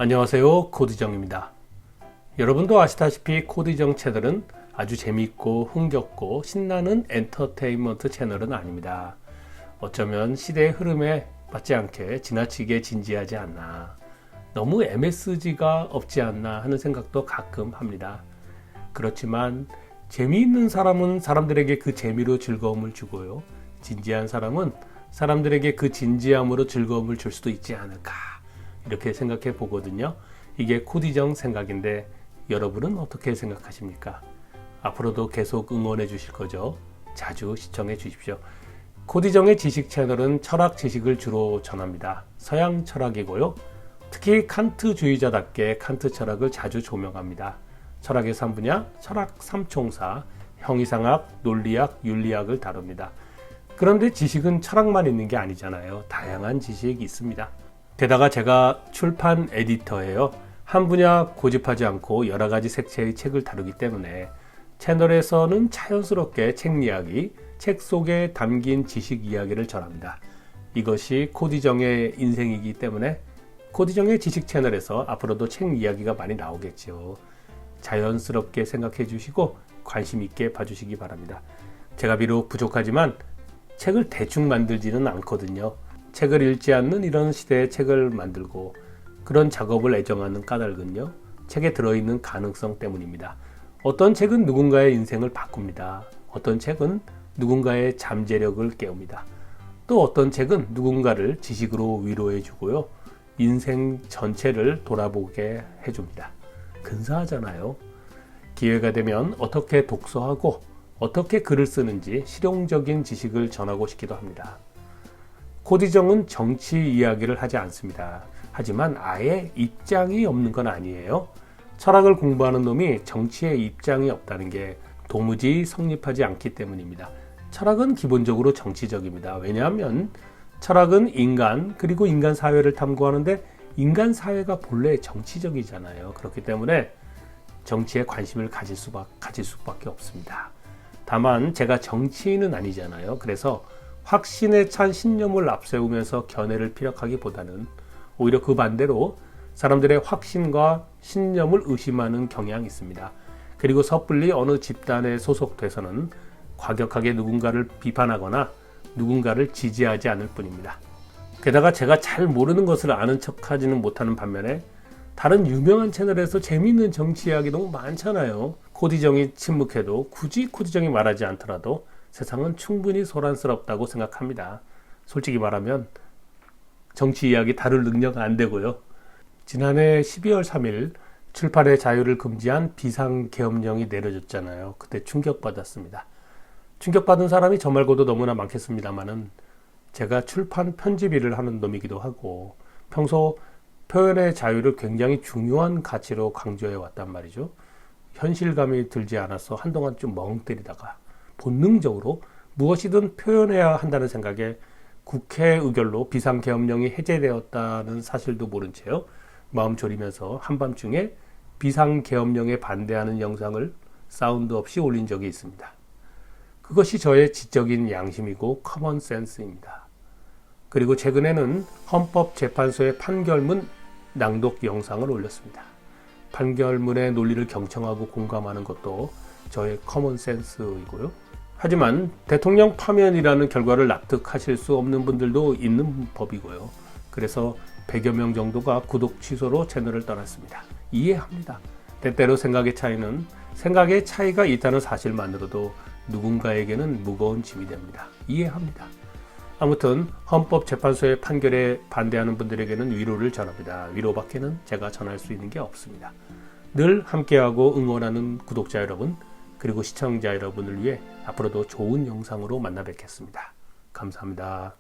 안녕하세요, 코디정입니다. 여러분도 아시다시피 코디정 채널은 아주 재미있고 흥겹고 신나는 엔터테인먼트 채널은 아닙니다. 어쩌면 시대의 흐름에 맞지 않게 지나치게 진지하지 않나, 너무 MSG가 없지 않나 하는 생각도 가끔 합니다. 그렇지만 재미있는 사람은 사람들에게 그 재미로 즐거움을 주고요, 진지한 사람은 사람들에게 그 진지함으로 즐거움을 줄 수도 있지 않을까, 이렇게 생각해 보거든요. 이게 코디정 생각인데 여러분은 어떻게 생각하십니까? 앞으로도 계속 응원해 주실 거죠? 자주 시청해 주십시오. 코디정의 지식 채널은 철학 지식을 주로 전합니다. 서양 철학이고요. 특히 칸트주의자답게 칸트 철학을 자주 조명합니다. 철학의 3분야, 철학 3총사, 형이상학, 논리학, 윤리학을 다룹니다. 그런데 지식은 철학만 있는 게 아니잖아요. 다양한 지식이 있습니다. 게다가 제가 출판 에디터예요. 한 분야 고집하지 않고 여러 가지 색채의 책을 다루기 때문에 채널에서는 자연스럽게 책 이야기, 책 속에 담긴 지식 이야기를 전합니다. 이것이 코디정의 인생이기 때문에 코디정의 지식 채널에서 앞으로도 책 이야기가 많이 나오겠죠. 자연스럽게 생각해 주시고 관심 있게 봐주시기 바랍니다. 제가 비록 부족하지만 책을 대충 만들지는 않거든요. 책을 읽지 않는 이런 시대에 책을 만들고 그런 작업을 애정하는 까닭은요, 책에 들어있는 가능성 때문입니다. 어떤 책은 누군가의 인생을 바꿉니다. 어떤 책은 누군가의 잠재력을 깨웁니다. 또 어떤 책은 누군가를 지식으로 위로해 주고요, 인생 전체를 돌아보게 해줍니다. 근사하잖아요. 기회가 되면 어떻게 독서하고 어떻게 글을 쓰는지 실용적인 지식을 전하고 싶기도 합니다. 코디정은 정치 이야기를 하지 않습니다. 하지만 아예 입장이 없는 건 아니에요. 철학을 공부하는 놈이 정치에 입장이 없다는 게 도무지 성립하지 않기 때문입니다. 철학은 기본적으로 정치적입니다. 왜냐하면 철학은 인간, 그리고 인간 사회를 탐구하는데 인간 사회가 본래 정치적이잖아요. 그렇기 때문에 정치에 관심을 가질 수밖에 없습니다. 다만 제가 정치인은 아니잖아요. 그래서 확신에 찬 신념을 앞세우면서 견해를 피력하기보다는 오히려 그 반대로 사람들의 확신과 신념을 의심하는 경향이 있습니다. 그리고 섣불리 어느 집단에 소속돼서는 과격하게 누군가를 비판하거나 누군가를 지지하지 않을 뿐입니다. 게다가 제가 잘 모르는 것을 아는 척하지는 못하는 반면에 다른 유명한 채널에서 재미있는 정치 이야기 너무 많잖아요. 코디정이 침묵해도 굳이 코디정이 말하지 않더라도 세상은 충분히 소란스럽다고 생각합니다. 솔직히 말하면 정치 이야기 다룰 능력 안 되고요. 지난해 12월 3일 출판의 자유를 금지한 비상계엄령이 내려졌잖아요. 그때 충격받았습니다. 충격받은 사람이 저 말고도 너무나 많겠습니다만은 제가 출판 편집 일을 하는 놈이기도 하고 평소 표현의 자유를 굉장히 중요한 가치로 강조해 왔단 말이죠. 현실감이 들지 않아서 한동안 좀 멍 때리다가 본능적으로 무엇이든 표현해야 한다는 생각에 국회 의결로 비상계엄령이 해제되었다는 사실도 모른 채요, 마음 졸이면서 한밤중에 비상계엄령에 반대하는 영상을 사운드 없이 올린 적이 있습니다. 그것이 저의 지적인 양심이고 커먼 센스입니다. 그리고 최근에는 헌법재판소의 판결문 낭독 영상을 올렸습니다. 판결문의 논리를 경청하고 공감하는 것도 저의 커먼 센스이고요. 하지만 대통령 파면이라는 결과를 납득하실 수 없는 분들도 있는 법이고요. 그래서 100여 명 정도가 구독 취소로 채널을 떠났습니다. 이해합니다. 때때로 생각의 차이가 있다는 사실만으로도 누군가에게는 무거운 짐이 됩니다. 이해합니다. 아무튼 헌법재판소의 판결에 반대하는 분들에게는 위로를 전합니다. 위로밖에는 제가 전할 수 있는 게 없습니다. 늘 함께하고 응원하는 구독자 여러분, 그리고 시청자 여러분을 위해 앞으로도 좋은 영상으로 만나 뵙겠습니다. 감사합니다.